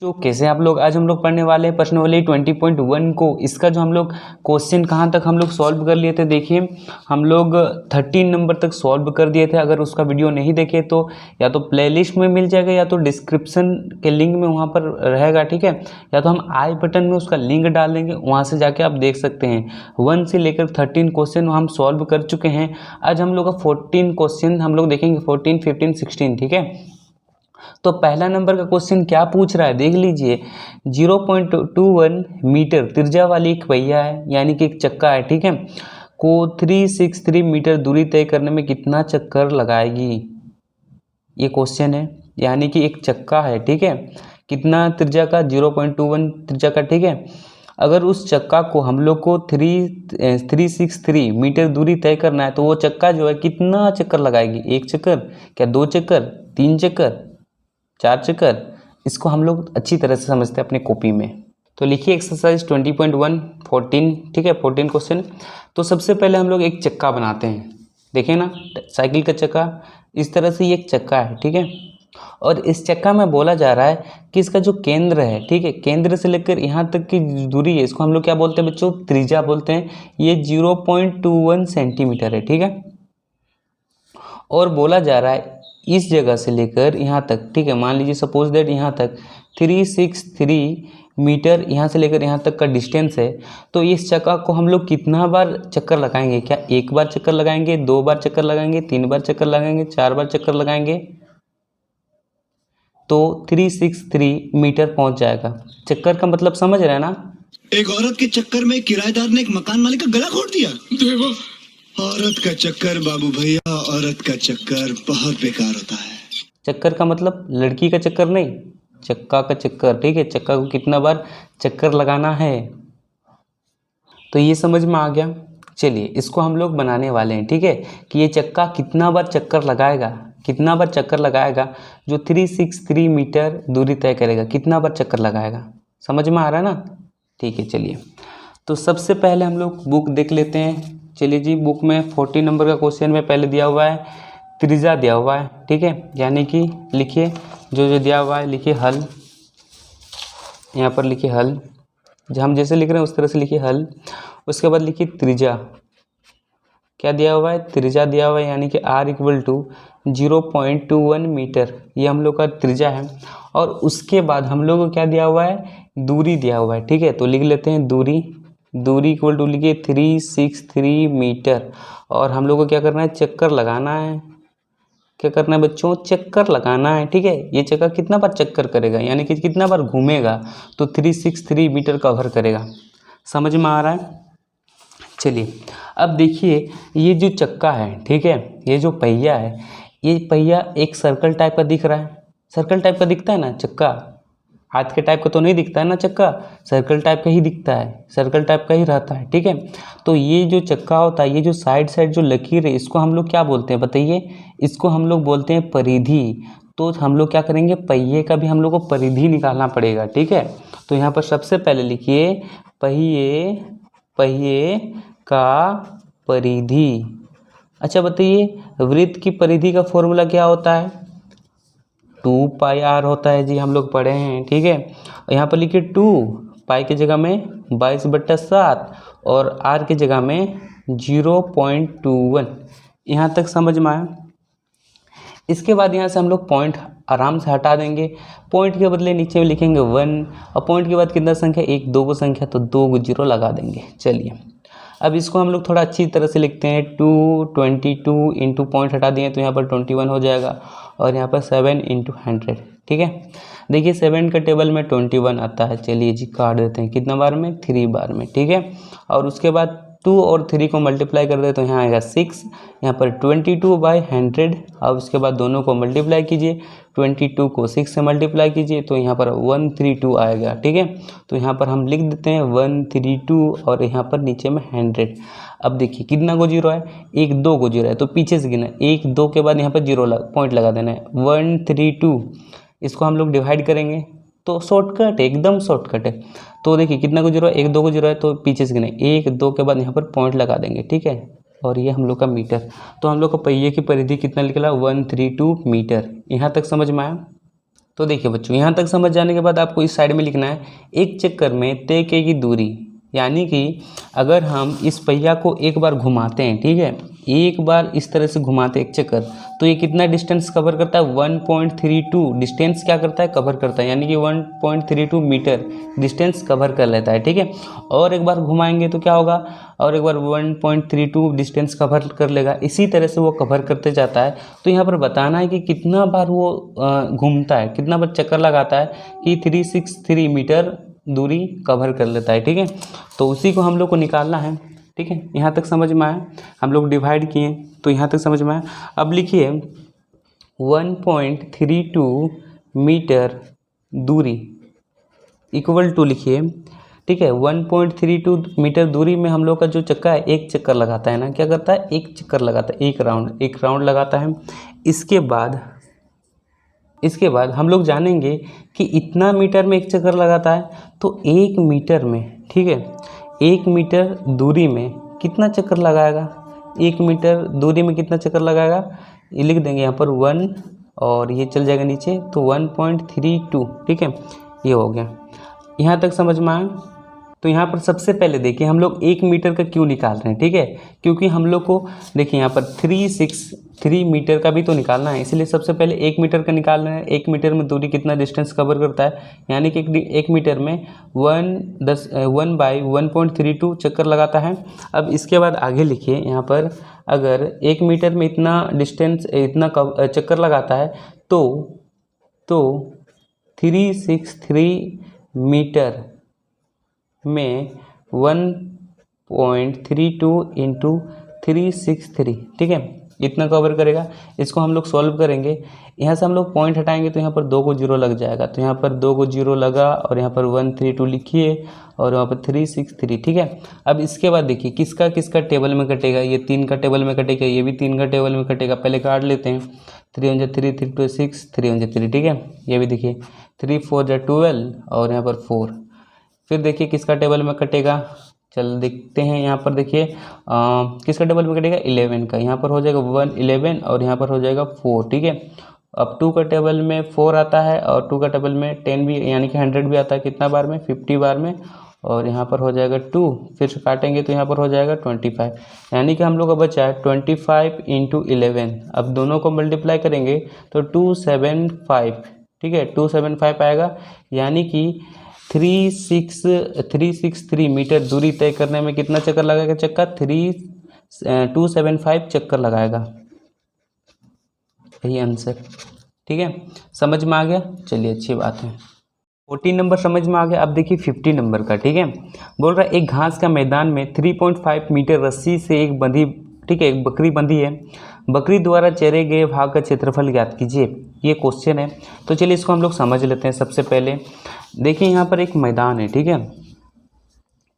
तो कैसे आप लोग आज हम लोग पढ़ने वाले हैं प्रश्नावली 20.1 को। इसका जो हम लोग क्वेश्चन कहाँ तक हम लोग सॉल्व कर लिए थे, देखिए हम लोग 13 नंबर तक सॉल्व कर दिए थे। अगर उसका वीडियो नहीं देखे तो या तो प्लेलिस्ट में मिल जाएगा या तो डिस्क्रिप्शन के लिंक में वहाँ पर रहेगा, ठीक है। या तो हम आई बटन में उसका लिंक डाल देंगे, वहाँ से जाके आप देख सकते हैं। 1 से लेकर 13 क्वेश्चन हम सॉल्व कर चुके हैं। आज हम लोग का 14 क्वेश्चन हम लोग देखेंगे, 14, 15, 16, ठीक है। तो पहला नंबर का क्वेश्चन क्या पूछ रहा है देख लीजिए। 0.21 मीटर त्रिज्या वाली एक पहिया है, यानी कि एक चक्का है, ठीक है, को 363 मीटर दूरी तय करने में कितना चक्कर लगाएगी, ये क्वेश्चन है। यानी कि एक चक्का है, ठीक है, कितना त्रिज्या का, 0.21 त्रिज्या का, ठीक है। अगर उस चक्का को हम लोग को 363 मीटर दूरी तय करना है तो वो चक्का जो है कितना चक्कर लगाएगी, एक चक्कर, क्या दो चक्कर, तीन चक्कर, चार चक्कर। इसको हम लोग अच्छी तरह से समझते हैं अपने कॉपी में। तो लिखिए एक्सरसाइज 20.1 14, ठीक है, 14 क्वेश्चन। तो सबसे पहले हम लोग एक चक्का बनाते हैं, देखें ना, साइकिल का चक्का, इस तरह से ये एक चक्का है, ठीक है। और इस चक्का में बोला जा रहा है कि इसका जो केंद्र है, ठीक है, केंद्र से लेकर यहाँ तक की दूरी है, इसको हम लोग क्या बोलते हैं बच्चों, त्रिज्या बोलते हैं। ये 0.21 सेंटीमीटर है, ठीक है। और बोला जा रहा है इस जगह से लेकर यहाँ तक, ठीक है, मान लीजिए सपोज दैट यहाँ तक 363 मीटर यहाँ से लेकर यहाँ तक का डिस्टेंस है। तो इस चक्का को हम लोग कितना बार चक्कर लगाएंगे, क्या एक बार चक्कर लगाएंगे, दो बार चक्कर लगाएंगे, तीन बार चक्कर लगाएंगे, चार बार चक्कर लगाएंगे, तो 363 मीटर पहुँच जाएगा। चक्कर का मतलब समझ रहे हैं ना। एक औरत के चक्कर में किराएदार ने एक मकान मालिक का गला घोट दिया। देखो, औरत का चक्कर बाबू भैया, औरत का चक्कर बहुत बेकार होता है। चक्कर का मतलब लड़की का चक्कर नहीं, चक्का का चक्कर, ठीक है। चक्का को कितना बार चक्कर लगाना है, तो ये समझ में आ गया। चलिए इसको हम लोग बनाने वाले हैं, ठीक है, कि ये चक्का कितना बार चक्कर लगाएगा, कितना बार चक्कर लगाएगा, जो 363 मीटर दूरी तय करेगा, कितना बार चक्कर लगाएगा। समझ में आ रहा है ना, ठीक है। चलिए तो सबसे पहले हम लोग बुक देख लेते हैं। चलिए जी, बुक में 40 नंबर का क्वेश्चन में पहले दिया हुआ है, त्रिज्या दिया हुआ है, ठीक है। यानी कि लिखिए जो जो दिया हुआ है, लिखिए हल, यहाँ पर लिखिए हल, जो हम जैसे लिख रहे हैं उस तरह से लिखिए हल। उसके बाद लिखिए त्रिज्या, क्या दिया हुआ है, त्रिज्या दिया हुआ है, यानी कि R = 0.21 मीटर, ये हम लोग का त्रिज्या है। और उसके बाद हम लोग को क्या दिया हुआ है, दूरी दिया हुआ है, ठीक है। तो लिख लेते हैं दूरी, दूरी इक्वल टू लिखिए 363 मीटर। और हम लोग को क्या करना है, चक्कर लगाना है। क्या करना है बच्चों, चक्कर लगाना है, ठीक है। ये चक्कर कितना बार चक्कर करेगा, यानी कि कितना बार घूमेगा, तो 363 मीटर कवर करेगा। समझ में आ रहा है। चलिए अब देखिए ये जो चक्का है, ठीक है, ये जो पहिया है, ये पहिया एक सर्कल टाइप का दिख रहा है। सर्कल टाइप का दिखता है ना चक्का, हाथ के टाइप का तो नहीं दिखता है ना चक्का, सर्कल टाइप का ही दिखता है, सर्कल टाइप का ही रहता है, ठीक है। तो ये जो चक्का होता है, ये जो साइड साइड जो लकीर है, इसको हम लोग क्या बोलते हैं बताइए, इसको हम लोग बोलते हैं परिधि। तो हम लोग क्या करेंगे, पहिए का भी हम लोग को परिधि निकालना पड़ेगा, ठीक है। तो यहाँ पर सबसे पहले लिखिए पहिए, पहिए का परिधि। अच्छा बताइए, वृत्त की परिधि का फॉर्मूला क्या होता है, 2πr होता है जी, हम लोग पढ़े हैं, ठीक है। यहाँ पर लिखिए 2, पाई की जगह में 22/7 और r की जगह में 0.21। यहाँ तक समझ में आया। इसके बाद यहाँ से हम लोग पॉइंट आराम से हटा देंगे। पॉइंट के बदले नीचे में लिखेंगे 1, और पॉइंट के बाद कितना संख्या, एक दो को संख्या, तो 2 जीरो लगा देंगे। चलिए अब इसको हम लोग थोड़ा अच्छी तरह से लिखते हैं। 222 इंटू पॉइंट हटा दिए तो यहाँ पर 21 हो जाएगा, और यहाँ पर 7 × 100, ठीक है। देखिए 7 का टेबल में 21 आता है। चलिए जी काट देते हैं, कितना बार में, 3 बार में, ठीक है। और उसके बाद 2 और 3 को मल्टीप्लाई कर दे तो यहाँ आएगा 6, यहाँ पर 22/100। अब उसके बाद दोनों को मल्टीप्लाई कीजिए, 22 को 6 से मल्टीप्लाई कीजिए तो यहाँ पर 132 आएगा, ठीक है। तो यहाँ पर हम लिख देते हैं 132 और यहाँ पर नीचे में 100। अब देखिए कितना को जीरो है, एक दो को जीरो है, तो पीछे से गिना, एक दो के बाद यहाँ पर जीरो पॉइंट लगा देना है, 132। इसको हम लोग डिवाइड करेंगे तो शॉर्टकट है, एकदम शॉर्टकट है। तो देखिए कितना को जीरो है, एक दो को जीरो है, तो पीछे से गिने, एक दो के बाद यहाँ पर पॉइंट लगा देंगे, ठीक है। और ये हम लोग का मीटर। तो हम लोग को पहिए की परिधि कितना निकला, 132 मीटर। यहाँ तक समझ में आया। तो देखिए बच्चों, यहाँ तक समझ जाने के बाद आपको इस साइड में लिखना है एक चक्कर में तय की दूरी, यानी कि अगर हम इस पहिया को एक बार घुमाते हैं, ठीक है, एक बार इस तरह से घुमाते हैं एक चक्कर, तो ये कितना डिस्टेंस कवर करता है, 1.32 डिस्टेंस क्या करता है, कवर करता है, यानी कि 1.32 मीटर डिस्टेंस कवर कर लेता है, ठीक है। और एक बार घुमाएंगे तो क्या होगा, और एक बार 1.32 डिस्टेंस कवर कर लेगा, इसी तरह से वो कवर करते जाता है। तो यहाँ पर बताना है कि कितना बार वो घूमता है, कितना बार चक्कर लगाता है, कि 363 मीटर दूरी कवर कर लेता है, ठीक है। तो उसी को हम लोग को निकालना है, ठीक है। यहाँ तक समझ में आया, हम लोग डिवाइड किए तो यहाँ तक समझ में आया। अब लिखिए 1.32 मीटर दूरी इक्वल टू लिखिए, ठीक है, 1.32 मीटर दूरी में हम लोग का जो चक्का है एक चक्कर लगाता है ना, क्या करता है, एक चक्कर लगाता है, एक राउंड लगाता है। इसके बाद हम लोग जानेंगे कि इतना मीटर में एक चक्कर लगाता है, तो 1 मीटर में, ठीक है, 1 मीटर दूरी में कितना चक्कर लगाएगा, 1 मीटर दूरी में कितना चक्कर लगाएगा, ये लिख देंगे यहाँ पर 1 और ये चल जाएगा नीचे, तो 1.32, ठीक है, ये हो गया। यहाँ तक समझ में आया। तो यहाँ पर सबसे पहले देखिए हम लोग 1 मीटर का क्यों निकाल रहे हैं, ठीक है, क्योंकि हम लोग को देखिए यहाँ पर 363 मीटर का भी तो निकालना है, इसलिए सबसे पहले 1 मीटर का निकाल रहे हैं। 1 मीटर में दूरी कितना डिस्टेंस कवर करता है, यानी कि 1 मीटर में 1/1.32 चक्कर लगाता है। अब इसके बाद आगे लिखिए यहाँ पर, अगर 1 मीटर में इतना डिस्टेंस इतना चक्कर लगाता है तो 363 मीटर में 1.32 इंटू 363, ठीक है, इतना कवर करेगा। इसको हम लोग सॉल्व करेंगे, यहाँ से हम लोग पॉइंट हटाएंगे तो यहाँ पर 2 को 0 लग जाएगा, तो यहाँ पर 2 को 0 लगा और यहाँ पर 132 लिखिए और यहाँ पर 363, ठीक है। अब इसके बाद देखिए किसका किसका टेबल में कटेगा, ये 3 का टेबल में कटेगा, ये भी 3 का टेबल में कटेगा। पहले काट लेते हैं, 3 3 3 2 6 3 3, ठीक है। ये भी देखिए 3 4 12 और यहाँ पर 4। फिर देखिए किसका टेबल में कटेगा, चल देखते हैं। यहाँ पर देखिए किसका टेबल में कटेगा, 11 का, यहाँ पर हो जाएगा 1 11 और यहाँ पर हो जाएगा 4, ठीक है। अब 2 का टेबल में 4 आता है और 2 का टेबल में 10 भी यानी कि 100 भी आता है, कितना बार में, 50 बार में, और यहाँ पर हो जाएगा 2। फिर से काटेंगे तो यहाँ पर हो जाएगा 25, यानी कि हम लोग का बचा है 25 इंटू 11। अब दोनों को मल्टीप्लाई करेंगे तो 275, ठीक है, 275 आएगा, यानी कि 363 मीटर दूरी तय करने में कितना चक्कर लगाएगा चक्का, 275 चक्कर लगाएगा, यही आंसर, ठीक है। समझ में आ गया, चलिए अच्छी बात है। 14 नंबर समझ में आ गया। अब देखिए 50 नंबर का, ठीक है, बोल रहा है एक घास का मैदान में 3.5 मीटर रस्सी से एक बंधी, ठीक है, एक बकरी बंधी है, बकरी द्वारा चरे गए भाग का क्षेत्रफल ज्ञात कीजिए, ये क्वेश्चन है। तो चलिए इसको हम लोग समझ लेते हैं। सबसे पहले देखिए यहाँ पर एक मैदान है, ठीक है,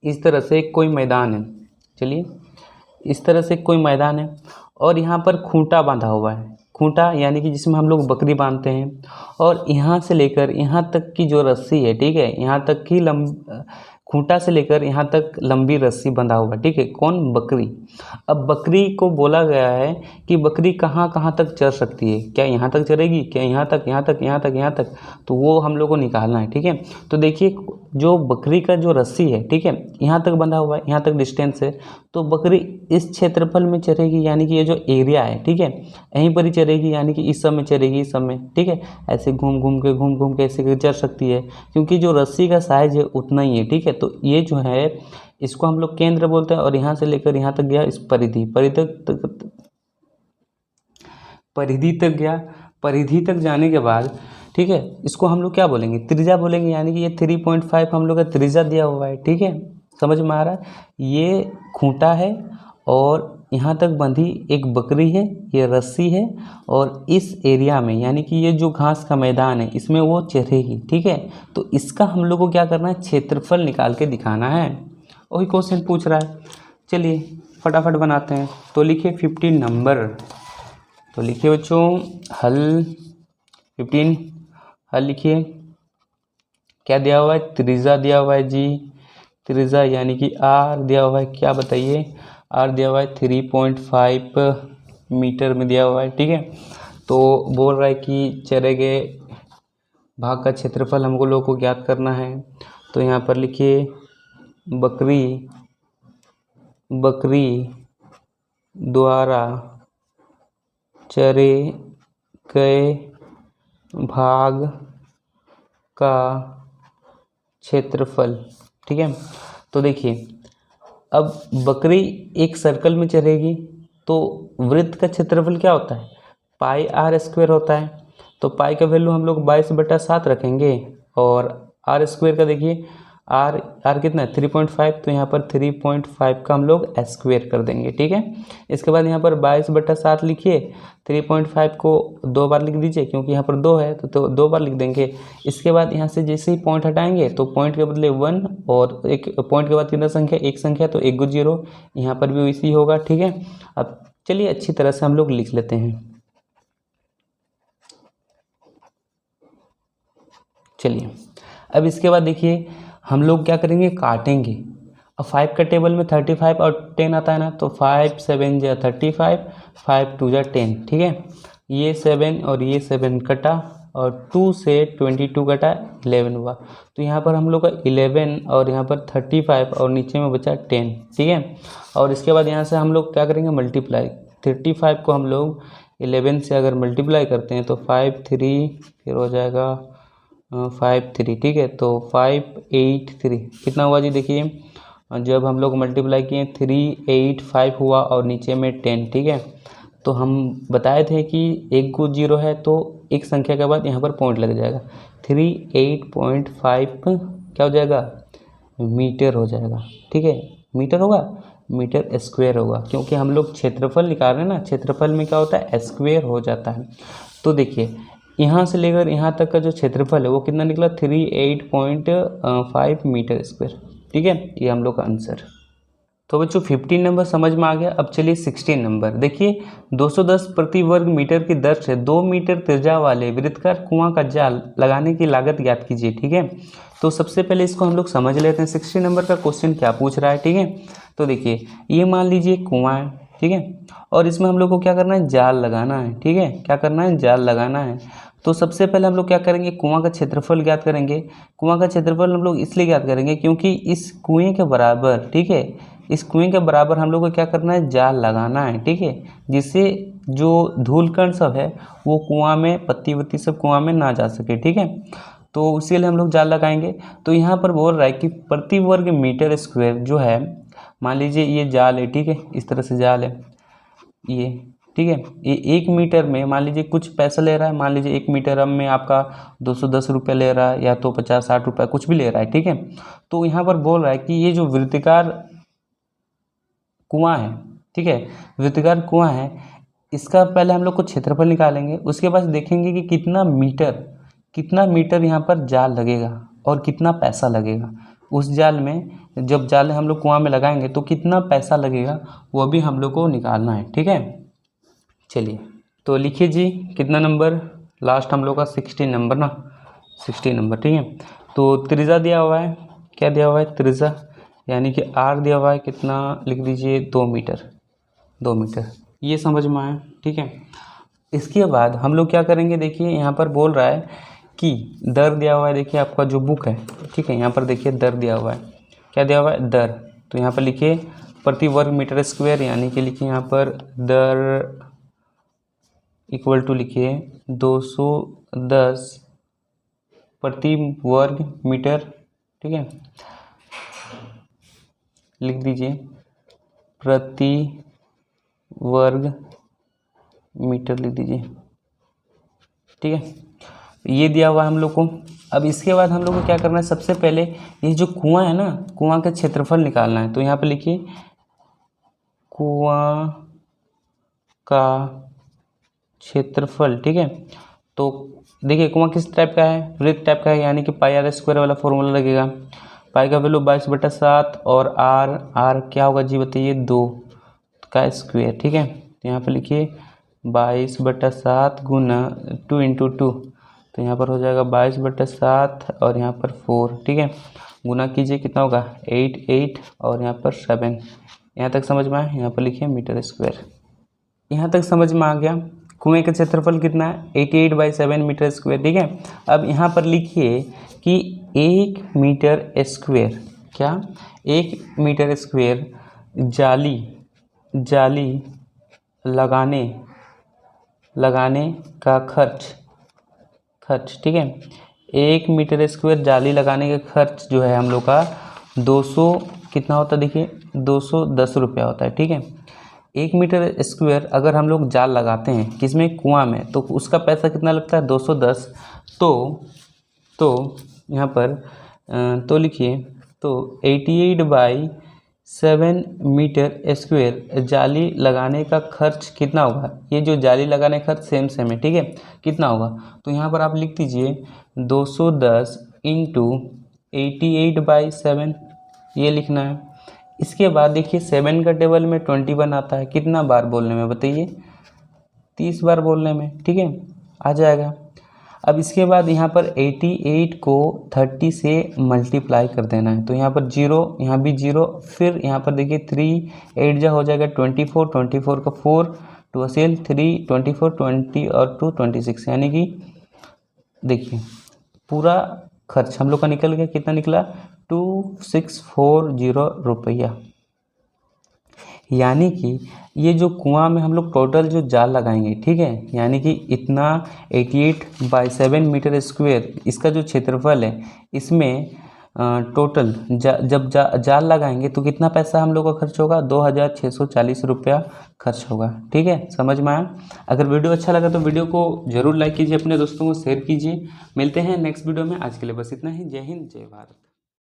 इस तरह से कोई मैदान है, चलिए इस तरह से कोई मैदान है और यहाँ पर खूंटा बांधा हुआ है, खूंटा यानी कि जिसमें हम लोग बकरी बांधते हैं, और यहाँ से लेकर यहाँ तक की जो रस्सी है, ठीक है, यहाँ तक की खूंटा से लेकर यहाँ तक लंबी रस्सी बंधा हुआ, ठीक है, कौन, बकरी। अब बकरी को बोला गया है कि बकरी कहाँ कहाँ तक चर सकती है, क्या यहाँ तक चरेगी, क्या यहाँ तक, यहाँ तक, यहाँ तक, यहाँ तक, तो वो हम लोग को निकालना है, ठीक है। तो देखिए जो बकरी का जो रस्सी है, ठीक है, यहाँ तक बंधा हुआ है, यहाँ तक डिस्टेंस है, तो बकरी इस क्षेत्रफल में चरेगी, यानी कि ये जो एरिया है, ठीक है, यहीं पर ही चरेगी, यानी कि इस सब में चरेगी, इस सब में, ठीक है, ऐसे घूम घूम के ऐसे चर सकती है, क्योंकि जो रस्सी का साइज है उतना ही है, ठीक है। तो ये जो है इसको हम लोग केंद्र बोलते हैं, और यहाँ से लेकर यहाँ तक गया, इस परिधि तक गया, परिधि तक जाने के बाद, ठीक है, इसको हम लोग क्या बोलेंगे, त्रिज्या बोलेंगे, यानी कि ये 3.5 हम लोग का त्रिज्या दिया हुआ है, ठीक है, समझ में आ रहा है। ये खूंटा है और यहाँ तक बंधी एक बकरी है, ये रस्सी है, और इस एरिया में यानी कि ये जो घास का मैदान है इसमें वो चरेगी, ठीक है। तो इसका हम लोग को क्या करना है, क्षेत्रफल निकाल के दिखाना है, वही क्वेश्चन पूछ रहा है। चलिए फटाफट बनाते हैं। तो लिखिए 15 नंबर, तो लिखिए बच्चों हल 15, हल लिखिए। क्या दिया हुआ है, त्रिज्या दिया हुआ है जी, त्रिज्या यानी कि आर दिया हुआ है, क्या बताइए, आर दिया हुआ है 3.5 मीटर में दिया हुआ है, ठीक है। तो बोल रहा है कि चरे गए भाग का क्षेत्रफल हमको लोग को ज्ञात करना है। तो यहाँ पर लिखिए बकरी द्वारा चरे गए भाग का क्षेत्रफल। ठीक है, तो देखिए अब बकरी एक सर्कल में चरेगी तो वृत्त का क्षेत्रफल क्या होता है, पाई आर स्क्वायर होता है। तो पाई का वैल्यू हम लोग 22/7 रखेंगे और आर स्क्वायर का देखिए आर कितना है 3.5, तो यहाँ पर 3.5 का हम लोग स्क्वायर कर देंगे। ठीक है, इसके बाद यहाँ पर 22/7 लिखिए, 3.5 को 2 बार लिख दीजिए क्योंकि यहाँ पर 2 है तो 2 बार लिख देंगे। इसके बाद यहाँ से जैसे ही पॉइंट हटाएंगे तो पॉइंट के बदले 1 और एक पॉइंट के बाद कितना संख्या, एक संख्या, तो 1 0, यहाँ पर भी वैसे ही होगा। ठीक है, अब चलिए अच्छी तरह से हम लोग लिख लेते हैं। चलिए अब इसके बाद देखिए हम लोग क्या करेंगे, काटेंगे। अब 5 का टेबल में 35 और 10 आता है ना, तो 5 7 जा 35, 5 2 जा 10। ठीक है, ये 7 और ये 7 कटा और 2 से 22 कटा 11 हुआ, तो यहाँ पर हम लोग का 11 और यहाँ पर 35 और नीचे में बचा 10। ठीक है, और इसके बाद यहाँ से हम लोग क्या करेंगे, मल्टीप्लाई। 35 को हम लोग 11 से अगर मल्टीप्लाई करते हैं तो 5 3 फिर हो जाएगा 5 3। ठीक है, तो 5 8 3 कितना हुआ जी, देखिए जब हम लोग मल्टीप्लाई किए 3 8 5 हुआ और नीचे में 10। ठीक है, तो हम बताए थे कि 1 को 0 है तो एक संख्या के बाद यहाँ पर पॉइंट लग जाएगा। 38.5 क्या हो जाएगा, मीटर हो जाएगा। ठीक है, मीटर होगा, मीटर स्क्वायर होगा, क्योंकि हम लोग क्षेत्रफल निकाल रहे हैं ना, क्षेत्रफल में क्या होता है, स्क्वायर हो जाता है। तो देखिए यहाँ से लेकर यहाँ तक का जो क्षेत्रफल है वो कितना निकला, 38.5 मीटर स्क्वायर। ठीक है, ये हम लोग का आंसर। तो बच्चों 15 नंबर समझ में आ गया। अब चलिए 16 नंबर देखिए, 210 प्रति वर्ग मीटर की दर से 2 मीटर त्रिज्या वाले वृत्ताकार कुआं का जाल लगाने की लागत ज्ञात कीजिए। ठीक है, तो सबसे पहले इसको हम लोग समझ लेते हैं 16 नंबर का क्वेश्चन क्या पूछ रहा है। ठीक है, तो देखिए ये मान लीजिए कुआं है। ठीक है, और इसमें हम लोग को क्या करना है, जाल लगाना है। ठीक है, क्या करना है, जाल लगाना है। तो सबसे पहले हम लोग क्या करेंगे, कुआं का क्षेत्रफल ज्ञात करेंगे। कुआं का क्षेत्रफल हम लोग इसलिए ज्ञात करेंगे क्योंकि इस कुएं के बराबर, ठीक है, इस कुएं के बराबर हम लोग को क्या करना है, जाल लगाना है। ठीक है, जिससे जो धूलकण सब है वो कुआं में, पत्ती वत्ती सब कुआं में ना जा सके। ठीक है, तो इसीलिए हम लोग जाल लगाएंगे। तो यहाँ पर बोल रहा है कि प्रति वर्ग मीटर स्क्वायर जो है, मान लीजिए ये जाल है। ठीक है, इस तरह से जाल है ये। ठीक है, ये 1 मीटर में मान लीजिए कुछ पैसा ले रहा है, मान लीजिए 1 मीटर में आपका 210 रुपये ले रहा है या तो 50-60 रुपये कुछ भी ले रहा है। ठीक है, तो यहाँ पर बोल रहा है कि ये जो वृत्ताकार कुआं है, ठीक है, वृत्ताकार कुआं है, इसका पहले हम लोग को क्षेत्रफल निकालेंगे। उसके बाद देखेंगे कि कितना मीटर यहाँ पर जाल लगेगा और कितना पैसा लगेगा उस जाल में। जब जाल हम लोग कुआं में लगाएंगे तो कितना पैसा लगेगा वो भी हम लोग को निकालना है। ठीक है, चलिए तो लिखिए जी कितना नंबर, लास्ट हम लोग का 16 नंबर ना, 16 नंबर। ठीक है, तो त्रिज्या दिया हुआ है, क्या दिया हुआ है, त्रिज्या, यानी कि आर दिया हुआ है कितना, लिख दीजिए 2 मीटर, 2 मीटर, ये समझ में आया। ठीक है, इसके बाद हम लोग क्या करेंगे, देखिए यहाँ पर बोल रहा है कि दर दिया हुआ है। देखिए आपका जो बुक है, ठीक है, यहाँ पर देखिए दर दिया हुआ है, क्या दिया हुआ है, दर। तो यहाँ पर लिखिए प्रति वर्ग मीटर स्क्वायर, यानी कि लिखिए यहाँ पर दर इक्वल टू लिखिए 210 प्रति वर्ग मीटर। ठीक है, लिख दीजिए प्रति वर्ग मीटर, लिख दीजिए। ठीक है, ये दिया हुआ है हम लोग को। अब इसके बाद हम लोग को क्या करना है, सबसे पहले ये जो कुआं है ना, कुआं का क्षेत्रफल निकालना है। तो यहाँ पे लिखिए कुआं का क्षेत्रफल। ठीक है, तो देखिए कुआं किस टाइप का है, वृत्त टाइप का है, यानी कि पाई आर स्क्वायर वाला फॉर्मूला लगेगा। पाई का वैल्यू 22/7 और आर क्या होगा जी बताइए, 2 का स्क्वायर। ठीक है, तो यहाँ पे लिखिए 22/7 गुना 2 × 2, तो यहाँ पर हो जाएगा 22/7 और यहाँ पर 4। ठीक है, गुना कीजिए कितना होगा 8 और यहाँ पर 7। यहाँ तक समझ में आया, यहाँ पर लिखिए मीटर स्क्वायर। यहाँ तक समझ में आ गया। कुएं का क्षेत्रफल कितना है 88/7 मीटर स्क्वायर, ठीक है। अब यहाँ पर लिखिए कि 1 मीटर स्क्वायर, क्या 1 मीटर स्क्वायर जाली लगाने का खर्च, ठीक है। 1 मीटर स्क्वायर जाली लगाने का खर्च जो है हम लोग का 200 कितना होता है, देखिए 210 रुपया होता है, ठीक है। 1 मीटर स्क्वायर अगर हम लोग जाल लगाते हैं किसमें, कुआं में, तो उसका पैसा कितना लगता है 210। तो यहाँ पर तो लिखिए, तो 88/7 मीटर स्क्वायर जाली लगाने का खर्च कितना होगा, ये जो जाली लगाने का खर्च सेम है, ठीक है, कितना होगा। तो यहाँ पर आप लिख दीजिए 210 इंटू 88/7, ये लिखना है। इसके बाद देखिए 7 का टेबल में 21 आता है, कितना बार बोलने में बताइए, 30 बार बोलने में, ठीक है, आ जाएगा। अब इसके बाद यहाँ पर 88 को 30 से मल्टीप्लाई कर देना है, तो यहाँ पर 0, यहाँ भी 0, फिर यहाँ पर देखिए 3 8 जा हो जाएगा 24, 24 का 4 2 असेल 3 24 20 और 2 26, यानी कि देखिए पूरा खर्च हम लोग का निकल गया, कितना निकला 2640 रुपया। यानी कि ये जो कुआं में हम लोग टोटल जो जाल लगाएंगे, ठीक है, यानी कि इतना 88/7 मीटर स्क्वायर इसका जो क्षेत्रफल है, इसमें टोटल जब जाल लगाएंगे तो कितना पैसा हम लोग का खर्च होगा, 2640 रुपया खर्च होगा, ठीक है, समझ में आया। अगर वीडियो अच्छा लगा तो वीडियो को जरूर लाइक कीजिए, अपने दोस्तों को शेयर कीजिए। मिलते हैं नेक्स्ट वीडियो में, आज के लिए बस इतना ही। जय हिंद, जय भारत।